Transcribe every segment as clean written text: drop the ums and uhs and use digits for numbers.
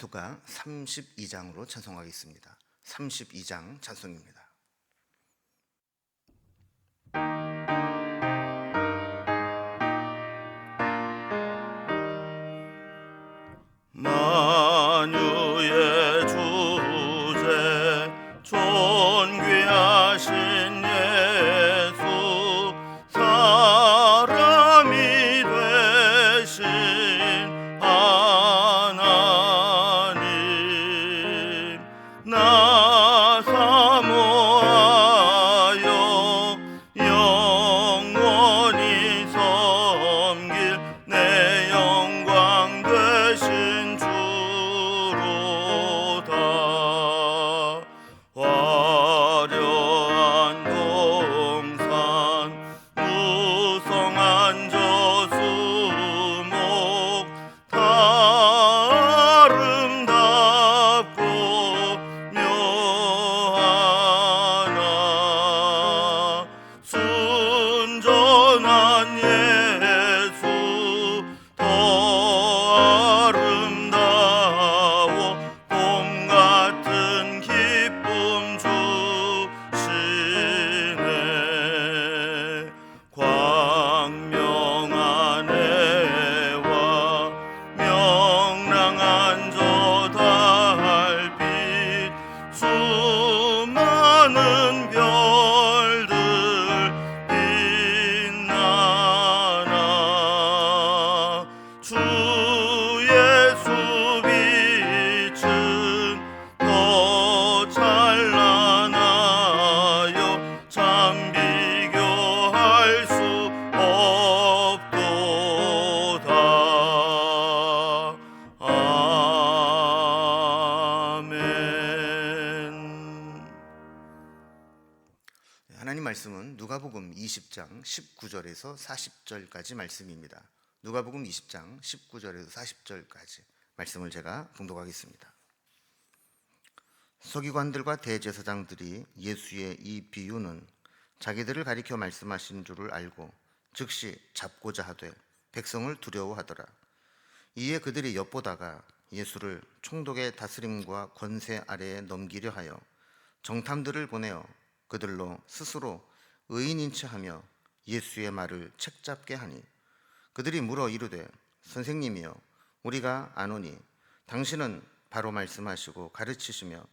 누가 32장으로 찬송하겠습니다. 32장 찬송입니다. 만유의 주제 존귀하신 예수 사람이 되신 하나님 나 사모하여 영원히 섬길 내 영광 되신 주로다. 화려한 동산 무성한 저수목 다 아름답고 묘하나 순전한 예수 더 아름다워 봄 같은 기쁨 주시네. 광명한 해와 명랑한 저 달빛 수많은 별들 빛나나 주 예수 빛은 더 찬란하여 참 비교할 수 없도다. 아멘. 하나님 말씀은 누가복음 20장 19절에서 40절까지 말씀입니다. 누가복음 20장 19절에서 40절까지 말씀을 제가 봉독하겠습니다. 서기관들과 대제사장들이 예수의 이 비유는 자기들을 가리켜 말씀하신 줄을 알고 즉시 잡고자 하되 백성을 두려워하더라. 이에 그들이 엿보다가 예수를 총독의 다스림과 권세 아래에 넘기려 하여 정탐들을 보내어 그들로 스스로 의인인 체하며 예수의 말을 책잡게 하니 그들이 물어 이르되 선생님이여 우리가 아노니 당신은 바로 말씀하시고 가르치시며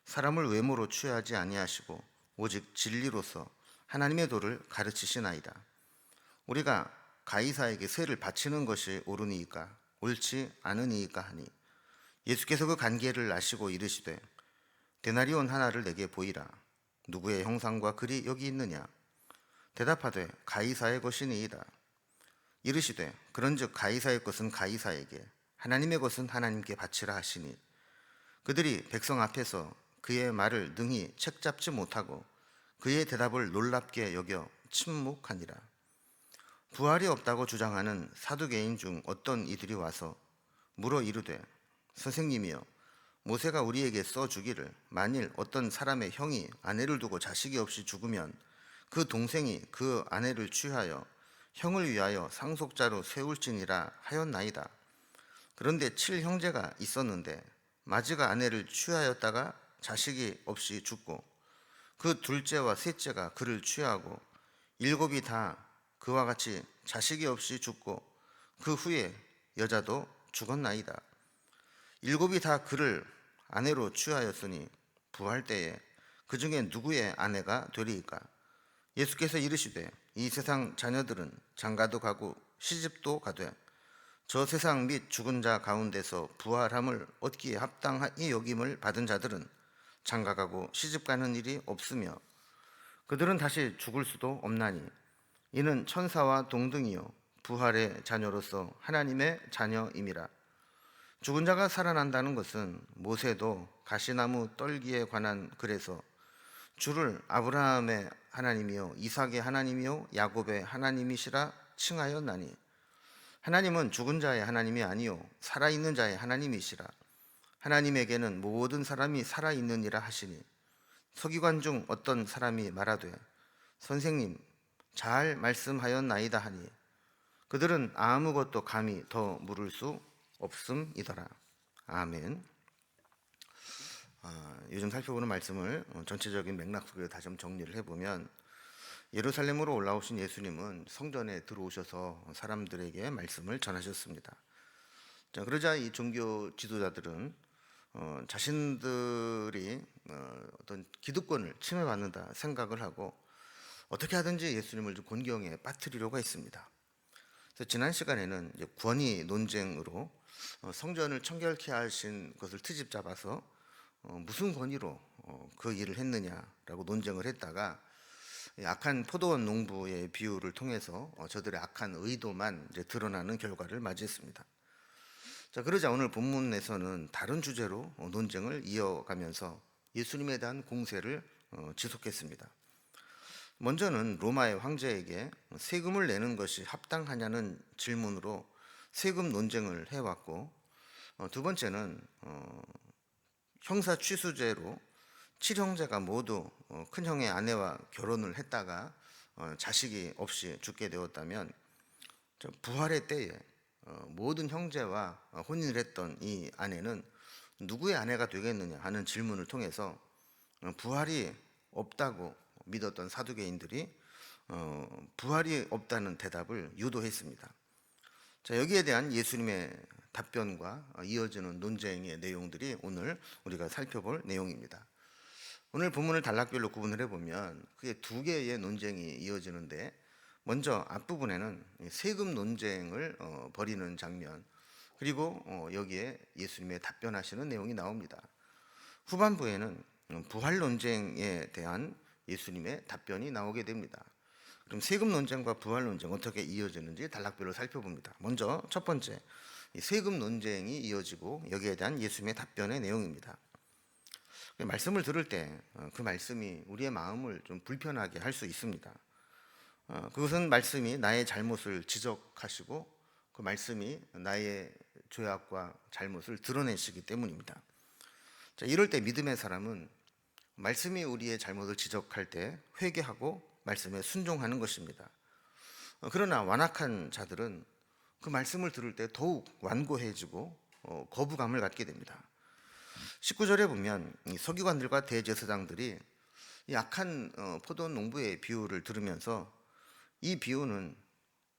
사람을 외모로 취하지 아니하시고 오직 진리로서 하나님의 도를 가르치시나이다. 우리가 가이사에게 세를 바치는 것이 옳으니이까 옳지 않으니이까 하니 예수께서 그 간계를 아시고 이르시되 데나리온 하나를 내게 보이라. 누구의 형상과 글이 여기 있느냐? 대답하되 가이사의 것이니이다. 이르시되 그런즉 가이사의 것은 가이사에게 하나님의 것은 하나님께 바치라 하시니 그들이 백성 앞에서 그의 말을 능히 책잡지 못하고 그의 대답을 놀랍게 여겨 침묵하니라. 부활이 없다고 주장하는 사두개인 중 어떤 이들이 와서 물어 이르되 선생님이여 모세가 우리에게 써주기를 만일 어떤 사람의 형이 아내를 두고 자식이 없이 죽으면 그 동생이 그 아내를 취하여 형을 위하여 상속자로 세울지니라 하였나이다. 그런데 7형제가 있었는데 마지가 아내를 취하였다가 자식이 없이 죽고 그 둘째와 셋째가 그를 취하고 7이 다 그와 같이 자식이 없이 죽고 그 후에 여자도 죽었나이다. 7이 다 그를 아내로 취하였으니 부활 때에 그 중에 누구의 아내가 되리이까? 예수께서 이르시되 이 세상 자녀들은 장가도 가고 시집도 가되 저 세상 및 죽은 자 가운데서 부활함을 얻기에 합당하니 여김을 받은 자들은 장가가고 시집가는 일이 없으며 그들은 다시 죽을 수도 없나니 이는 천사와 동등이요 부활의 자녀로서 하나님의 자녀임이라. 죽은 자가 살아난다는 것은 모세도 가시나무 떨기에 관한 글에서 주를 아브라함의 하나님이요 이삭의 하나님이요 야곱의 하나님이시라 칭하였나니 하나님은 죽은 자의 하나님이 아니요 살아있는 자의 하나님이시라. 하나님에게는 모든 사람이 살아있느니라 하시니 서기관 중 어떤 사람이 말하되 선생님 잘 말씀하였나이다 하니 그들은 아무것도 감히 더 물을 수 없음이더라. 아멘. 요즘 살펴보는 말씀을 전체적인 맥락 속에 다시 한번 정리를 해보면, 예루살렘으로 올라오신 예수님은 성전에 들어오셔서 사람들에게 말씀을 전하셨습니다. 자, 그러자 이 종교 지도자들은 자신들이 어떤 기득권을 침해받는다 생각을 하고 어떻게 하든지 예수님을 좀 곤경에 빠뜨리려고 했습니다. 그래서 지난 시간에는 이제 권위 논쟁으로 성전을 청결케 하신 것을 트집 잡아서 무슨 권위로 그 일을 했느냐라고 논쟁을 했다가, 악한 포도원 농부의 비유를 통해서 저들의 악한 의도만 이제 드러나는 결과를 맞이했습니다. 자, 그러자 오늘 본문에서는 다른 주제로 논쟁을 이어가면서 예수님에 대한 공세를 지속했습니다. 먼저는 로마의 황제에게 세금을 내는 것이 합당하냐는 질문으로 세금 논쟁을 해왔고, 두 번째는 형사 취수죄로 7형제가 모두 큰형의 아내와 결혼을 했다가 자식이 없이 죽게 되었다면, 부활의 때에 모든 형제와 혼인을 했던 이 아내는 누구의 아내가 되겠느냐 하는 질문을 통해서 부활이 없다고 믿었던 사두개인들이 부활이 없다는 대답을 유도했습니다. 자, 여기에 대한 예수님의 답변과 이어지는 논쟁의 내용들이 오늘 우리가 살펴볼 내용입니다. 오늘 본문을 단락별로 구분을 해보면 크게 두 개의 논쟁이 이어지는데, 먼저 앞부분에는 세금 논쟁을 벌이는 장면, 그리고 여기에 예수님의 답변하시는 내용이 나옵니다. 후반부에는 부활 논쟁에 대한 예수님의 답변이 나오게 됩니다. 그럼 세금 논쟁과 부활 논쟁 어떻게 이어지는지 단락별로 살펴봅니다. 먼저 첫 번째, 세금 논쟁이 이어지고 여기에 대한 예수님의 답변의 내용입니다. 말씀을 들을 때 그 말씀이 우리의 마음을 좀 불편하게 할 수 있습니다. 그것은 말씀이 나의 잘못을 지적하시고 그 말씀이 나의 죄악과 잘못을 드러내시기 때문입니다. 자, 이럴 때 믿음의 사람은 말씀이 우리의 잘못을 지적할 때 회개하고 말씀에 순종하는 것입니다. 그러나 완악한 자들은 그 말씀을 들을 때 더욱 완고해지고 거부감을 갖게 됩니다. 19절에 보면 이 서기관들과 대제사장들이 이 악한 포도원 농부의 비유를 들으면서 이 비유는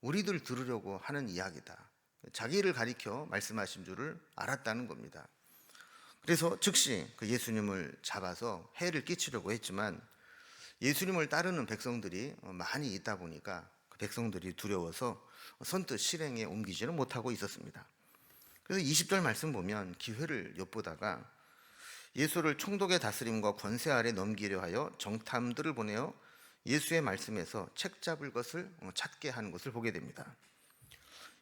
우리들 들으려고 하는 이야기다, 자기를 가리켜 말씀하신 줄을 알았다는 겁니다. 그래서 즉시 그 예수님을 잡아서 해를 끼치려고 했지만, 예수님을 따르는 백성들이 많이 있다 보니까 그 백성들이 두려워서 선뜻 실행에 옮기지는 못하고 있었습니다. 그래서 20절 말씀 보면 기회를 엿보다가 예수를 총독의 다스림과 권세 아래 넘기려 하여 정탐들을 보내어 예수의 말씀에서 책 잡을 것을 찾게 하는 것을 보게 됩니다.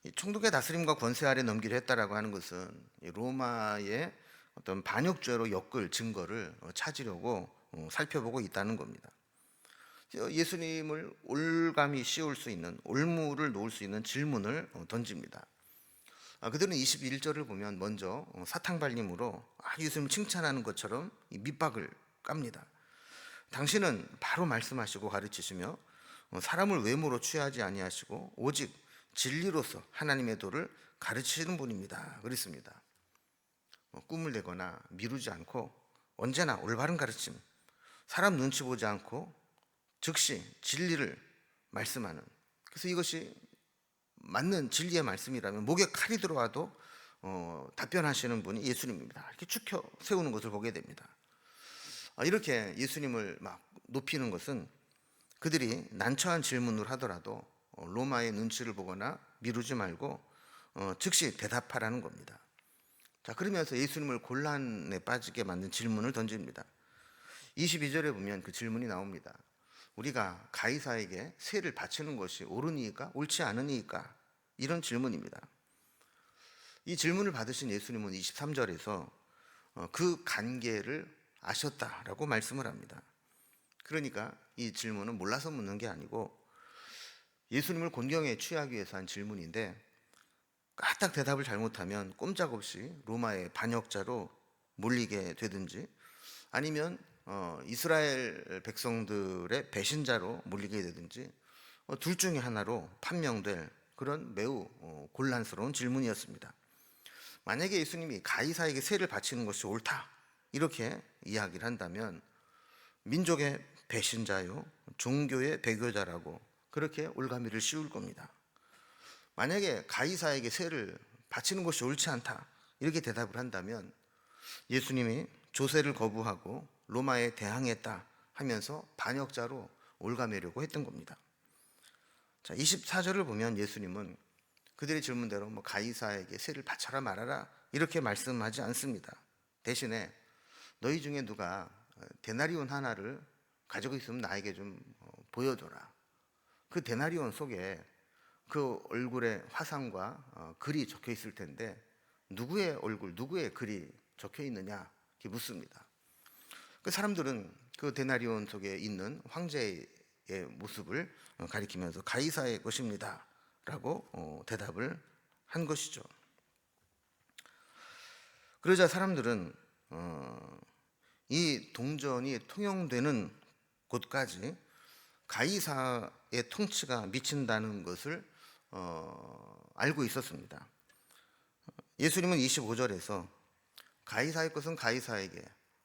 이 총독의 다스림과 권세 아래 넘기려 했다라고 하는 것은 로마의 어떤 반역죄로 엮을 증거를 찾으려고 살펴보고 있다는 겁니다. 예수님을 올감히 씌울 수 있는, 올무를 놓을 수 있는 질문을 던집니다. 그들은 21절을 보면 먼저 사탕발림으로 예수님을 칭찬하는 것처럼 밑박을 깝니다. 당신은 바로 말씀하시고 가르치시며 사람을 외모로 취하지 아니하시고 오직 진리로서 하나님의 도를 가르치시는 분입니다. 그랬습니다. 꿈을 내거나 미루지 않고 언제나 올바른 가르침, 사람 눈치 보지 않고 즉시 진리를 말씀하는, 그래서 이것이 맞는 진리의 말씀이라면 목에 칼이 들어와도 답변하시는 분이 예수님입니다. 이렇게 축혀 세우는 것을 보게 됩니다. 이렇게 예수님을 막 높이는 것은 그들이 난처한 질문을 하더라도 로마의 눈치를 보거나 미루지 말고 즉시 대답하라는 겁니다. 자, 그러면서 예수님을 곤란에 빠지게 만든 질문을 던집니다. 22절에 보면 그 질문이 나옵니다. 우리가 가이사에게 세를 바치는 것이 옳으니까 옳지 않으니까, 이런 질문입니다. 이 질문을 받으신 예수님은 23절에서 그 관계를 아셨다라고 말씀을 합니다. 그러니까 이 질문은 몰라서 묻는 게 아니고 예수님을 곤경에 취하기 위해서 한 질문인데, 까딱 대답을 잘못하면 꼼짝없이 로마의 반역자로 몰리게 되든지 아니면 이스라엘 백성들의 배신자로 몰리게 되든지 둘 중에 하나로 판명될 그런 매우 곤란스러운 질문이었습니다. 만약에 예수님이 가이사에게 세를 바치는 것이 옳다, 이렇게 이야기를 한다면 민족의 배신자요, 종교의 배교자라고 그렇게 올가미를 씌울 겁니다. 만약에 가이사에게 세를 바치는 것이 옳지 않다 이렇게 대답을 한다면 예수님이 조세를 거부하고 로마에 대항했다 하면서 반역자로 올가매려고 했던 겁니다. 자, 24절을 보면 예수님은 그들의 질문대로 가이사에게 세를 바쳐라 말아라 이렇게 말씀하지 않습니다. 대신에 너희 중에 누가 데나리온 하나를 가지고 있으면 나에게 좀 보여줘라. 그 데나리온 속에 그 얼굴에 화상과 글이 적혀 있을 텐데 누구의 얼굴, 누구의 글이 적혀 있느냐 이렇게 묻습니다. 그 사람들은 그 데나리온 속에 있는 황제의 모습을 가리키면서 가이사의 것입니다 라고 대답을 한 것이죠. 그러자 사람들은 이 동전이 통용되는 곳까지 가이사의 통치가 미친다는 것을 알고 있었습니다. 예수님은 25절에서 가이사의 것은 가이사에게,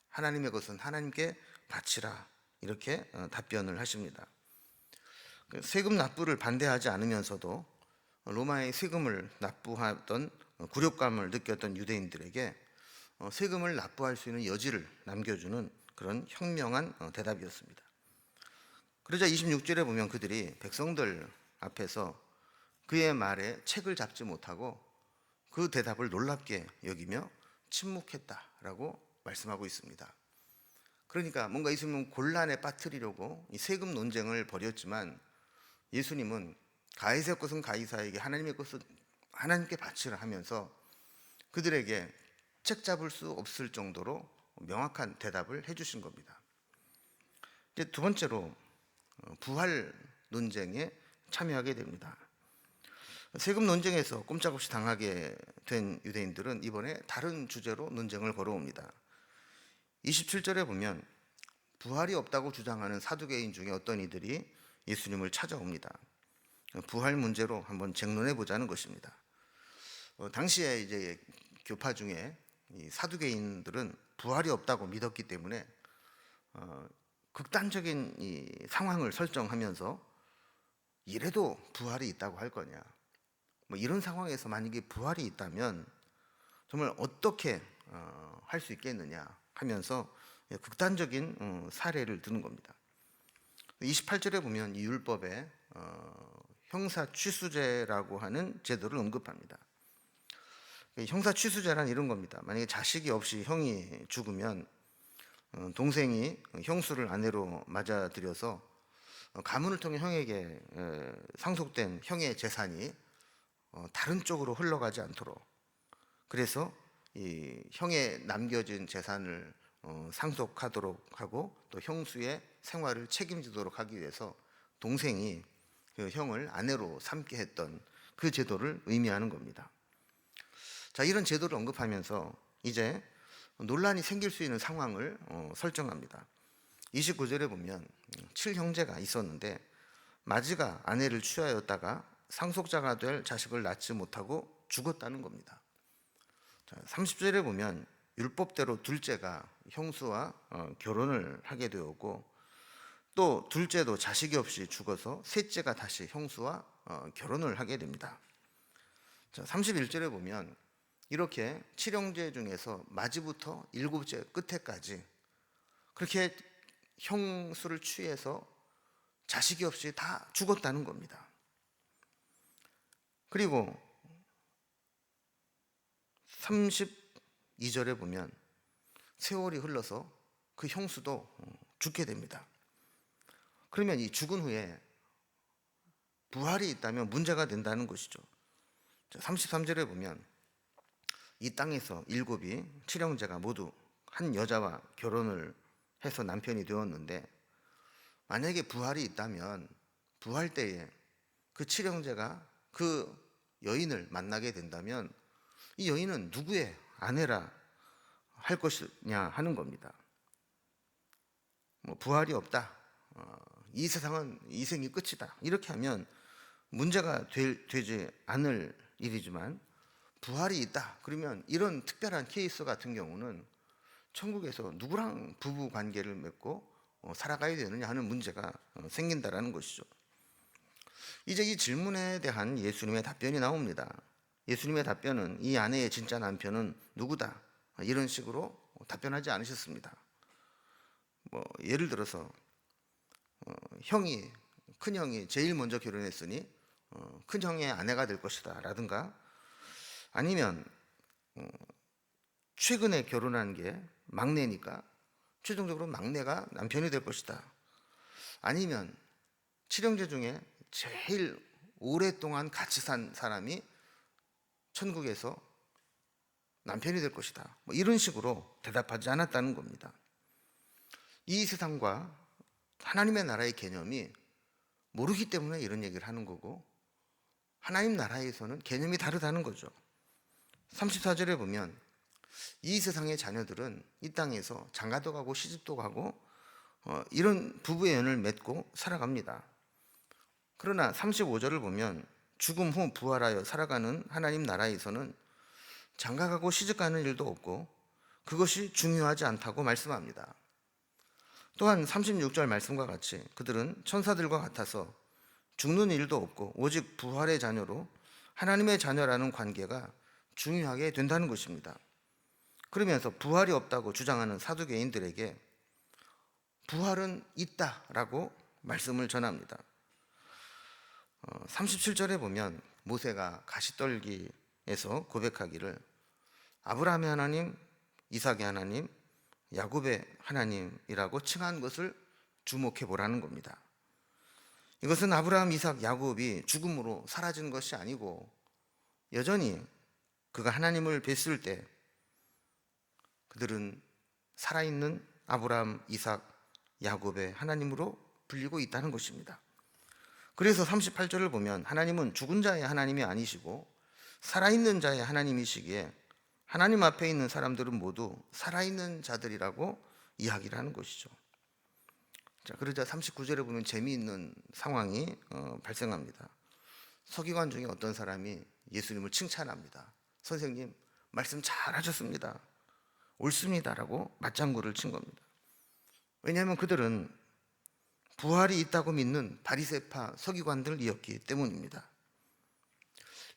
하나님의 것은 하나님께 바치라 이렇게 답변을 하십니다. 세금 납부를 반대하지 않으면서도 로마의 세금을 납부하던 굴욕감을 느꼈던 유대인들에게 세금을 납부할 수 있는 여지를 남겨주는 그런 현명한 대답이었습니다. 그러자 26절에 보면 그들이 백성들 앞에서 그의 말에 책을 잡지 못하고 그 대답을 놀랍게 여기며 침묵했다라고 말씀하고 있습니다. 그러니까 뭔가 예수님은 곤란에 빠뜨리려고 이 세금 논쟁을 벌였지만 예수님은 가이사의 것은 가이사에게, 하나님의 것은 하나님께 바치라 하면서 그들에게 책 잡을 수 없을 정도로 명확한 대답을 해주신 겁니다. 이제 두 번째로 부활 논쟁에 참여하게 됩니다. 세금 논쟁에서 꼼짝없이 당하게 된 유대인들은 이번에 다른 주제로 논쟁을 걸어옵니다. 27절에 보면 부활이 없다고 주장하는 사두개인 중에 어떤 이들이 예수님을 찾아옵니다. 부활 문제로 한번 쟁론해 보자는 것입니다. 당시에 이제 교파 중에 이 사두개인들은 부활이 없다고 믿었기 때문에 극단적인 이 상황을 설정하면서 이래도 부활이 있다고 할 거냐, 이런 상황에서 만약에 부활이 있다면 정말 어떻게 할 수 있겠느냐 하면서 극단적인 사례를 드는 겁니다. 28절에 보면 이 율법에 형사 취수제라고 하는 제도를 언급합니다. 형사 취수제란 이런 겁니다. 만약에 자식이 없이 형이 죽으면 동생이 형수를 아내로 맞아들여서 가문을 통해 형에게 상속된 형의 재산이 다른 쪽으로 흘러가지 않도록, 그래서 이 형의 남겨진 재산을 상속하도록 하고 또 형수의 생활을 책임지도록 하기 위해서 동생이 그 형을 아내로 삼게 했던 그 제도를 의미하는 겁니다. 자, 이런 제도를 언급하면서 이제 논란이 생길 수 있는 상황을 설정합니다. 29절에 보면 7형제가 있었는데 마지가 아내를 취하였다가 상속자가 될 자식을 낳지 못하고 죽었다는 겁니다. 자, 30절에 보면 율법대로 둘째가 형수와 결혼을 하게 되었고 또 둘째도 자식이 없이 죽어서 셋째가 다시 형수와 결혼을 하게 됩니다. 자, 31절에 보면 이렇게 7형제 중에서 마지부터 7째 끝에까지 그렇게 형수를 취해서 자식이 없이 다 죽었다는 겁니다. 그리고 32절에 보면 세월이 흘러서 그 형수도 죽게 됩니다. 그러면 이 죽은 후에 부활이 있다면 문제가 된다는 것이죠. 33절에 보면 이 땅에서 7이 7형제가 모두 한 여자와 결혼을 해서 남편이 되었는데 만약에 부활이 있다면 부활 때에 그 7형제가 그 여인을 만나게 된다면 이 여인은 누구의 아내라 할 것이냐 하는 겁니다. 부활이 없다, 이 세상은 이 생이 끝이다 이렇게 하면 문제가 되지 않을 일이지만 부활이 있다 그러면 이런 특별한 케이스 같은 경우는 천국에서 누구랑 부부 관계를 맺고 살아가야 되느냐 하는 문제가 생긴다라는 것이죠. 이제 이 질문에 대한 예수님의 답변이 나옵니다. 예수님의 답변은 이 아내의 진짜 남편은 누구다, 이런 식으로 답변하지 않으셨습니다. 예를 들어서 큰형이 제일 먼저 결혼했으니 큰형의 아내가 될 것이다 라든가, 아니면 최근에 결혼한 게 막내니까 최종적으로 막내가 남편이 될 것이다, 아니면 칠형제 중에 제일 오랫동안 같이 산 사람이 천국에서 남편이 될 것이다, 이런 식으로 대답하지 않았다는 겁니다. 이 세상과 하나님의 나라의 개념이 모르기 때문에 이런 얘기를 하는 거고, 하나님 나라에서는 개념이 다르다는 거죠. 34절에 보면 이 세상의 자녀들은 이 땅에서 장가도 가고 시집도 가고 이런 부부의 연을 맺고 살아갑니다. 그러나 35절을 보면 죽음 후 부활하여 살아가는 하나님 나라에서는 장가가고 시집가는 일도 없고 그것이 중요하지 않다고 말씀합니다. 또한 36절 말씀과 같이 그들은 천사들과 같아서 죽는 일도 없고 오직 부활의 자녀로 하나님의 자녀라는 관계가 중요하게 된다는 것입니다. 그러면서 부활이 없다고 주장하는 사두개인들에게 부활은 있다라고 말씀을 전합니다. 37절에 보면 모세가 가시떨기에서 고백하기를 아브라함의 하나님, 이삭의 하나님, 야곱의 하나님이라고 칭한 것을 주목해 보라는 겁니다. 이것은 아브라함, 이삭, 야곱이 죽음으로 사라진 것이 아니고 여전히 그가 하나님을 뵀을 때 그들은 살아있는 아브라함, 이삭, 야곱의 하나님으로 불리고 있다는 것입니다. 그래서 38절을 보면 하나님은 죽은 자의 하나님이 아니시고 살아있는 자의 하나님이시기에 하나님 앞에 있는 사람들은 모두 살아있는 자들이라고 이야기를 하는 것이죠. 자, 그러자 39절에 보면 재미있는 상황이 발생합니다. 서기관 중에 어떤 사람이 예수님을 칭찬합니다. 선생님, 말씀 잘 하셨습니다. 옳습니다라고 맞장구를 친 겁니다. 왜냐하면 그들은 부활이 있다고 믿는 바리새파 서기관들이었기 때문입니다.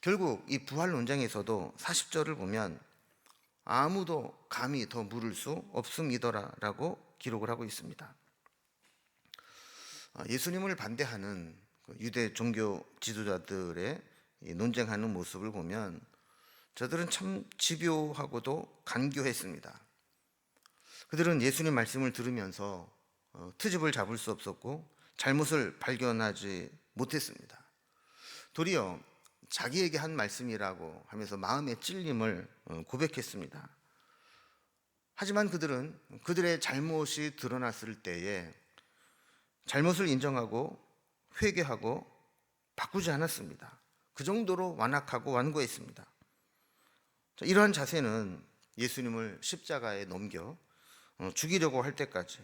결국 이 부활 논쟁에서도 40절을 보면 아무도 감히 더 물을 수 없음이더라라고 기록을 하고 있습니다. 예수님을 반대하는 유대 종교 지도자들의 논쟁하는 모습을 보면 저들은 참 집요하고도 간교했습니다. 그들은 예수님 말씀을 들으면서 트집을 잡을 수 없었고 잘못을 발견하지 못했습니다. 도리어 자기에게 한 말씀이라고 하면서 마음의 찔림을 고백했습니다. 하지만 그들은 그들의 잘못이 드러났을 때에 잘못을 인정하고 회개하고 바꾸지 않았습니다. 그 정도로 완악하고 완고했습니다. 이러한 자세는 예수님을 십자가에 넘겨 죽이려고 할 때까지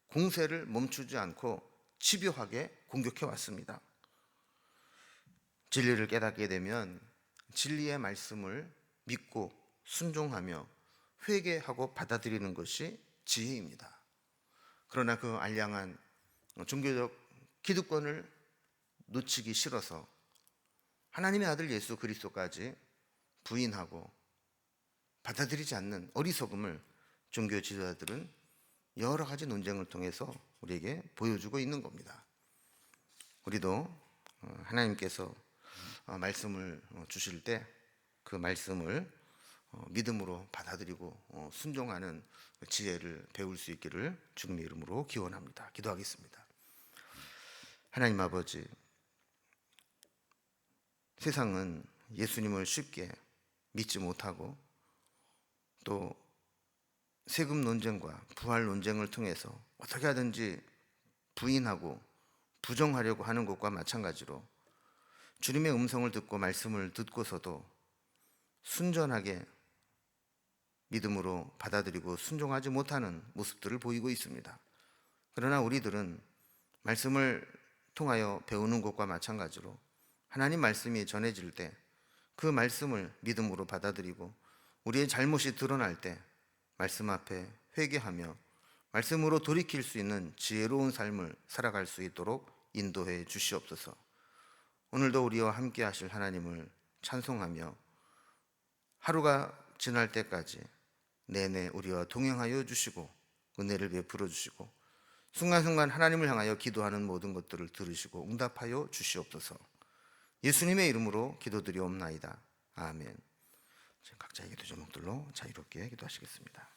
공세를 멈추지 않고 집요하게 공격해 왔습니다. 진리를 깨닫게 되면 진리의 말씀을 믿고 순종하며 회개하고 받아들이는 것이 지혜입니다. 그러나 그 알량한 종교적 기득권을 놓치기 싫어서 하나님의 아들 예수 그리스도까지 부인하고 받아들이지 않는 어리석음을 종교 지도자들은 여러 가지 논쟁을 통해서 우리에게 보여주고 있는 겁니다. 우리도 하나님께서 말씀을 주실 때 그 말씀을 믿음으로 받아들이고 순종하는 지혜를 배울 수 있기를 주님의 이름으로 기원합니다. 기도하겠습니다. 하나님 아버지, 세상은 예수님을 쉽게 믿지 못하고 또 세금 논쟁과 부활 논쟁을 통해서 어떻게 하든지 부인하고 부정하려고 하는 것과 마찬가지로 주님의 음성을 듣고 말씀을 듣고서도 순전하게 믿음으로 받아들이고 순종하지 못하는 모습들을 보이고 있습니다. 그러나 우리들은 말씀을 통하여 배우는 것과 마찬가지로 하나님 말씀이 전해질 때 그 말씀을 믿음으로 받아들이고 우리의 잘못이 드러날 때 말씀 앞에 회개하며 말씀으로 돌이킬 수 있는 지혜로운 삶을 살아갈 수 있도록 인도해 주시옵소서. 오늘도 우리와 함께 하실 하나님을 찬송하며 하루가 지날 때까지 내내 우리와 동행하여 주시고 은혜를 베풀어 주시고 순간순간 하나님을 향하여 기도하는 모든 것들을 들으시고 응답하여 주시옵소서. 예수님의 이름으로 기도드리옵나이다. 아멘. 각자의 기도 제목들로 자유롭게 기도하시겠습니다.